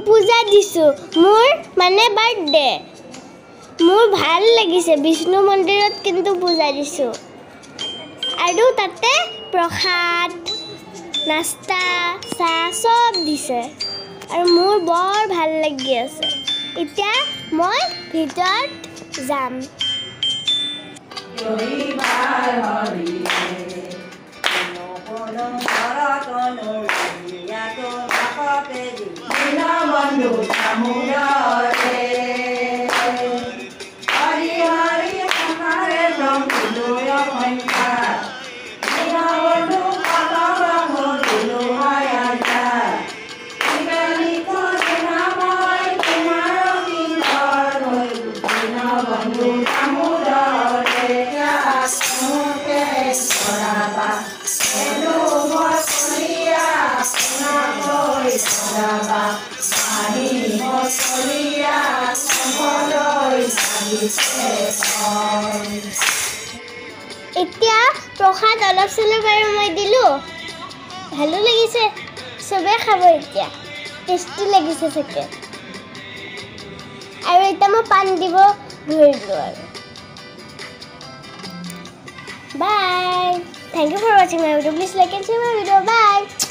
পূজা দিছোঁ মোৰ মানে বাৰ্থডে মোৰ ভাল লাগিছে বিষ্ণু মন্দিৰত কিন্তু পূজা দিছোঁ আৰু তাতে প্ৰসাদ নাস্তা চাহ চব দিছে আৰু মোৰ বৰ ভাল লাগি আছে এতিয়া মই ভিতৰত যাম এতিয়া প্ৰসাদ অলপ চলপ আৰু মই দিলোঁ ভালো লাগিছে চবেই খাব এতিয়া টেষ্টি লাগিছে চাগে আৰু এতিয়া মই পাণ দিব ধৰিলোঁ আৰু বাই থেংক ইউ ফৰ ৱাচিং my video' please like and share my video' by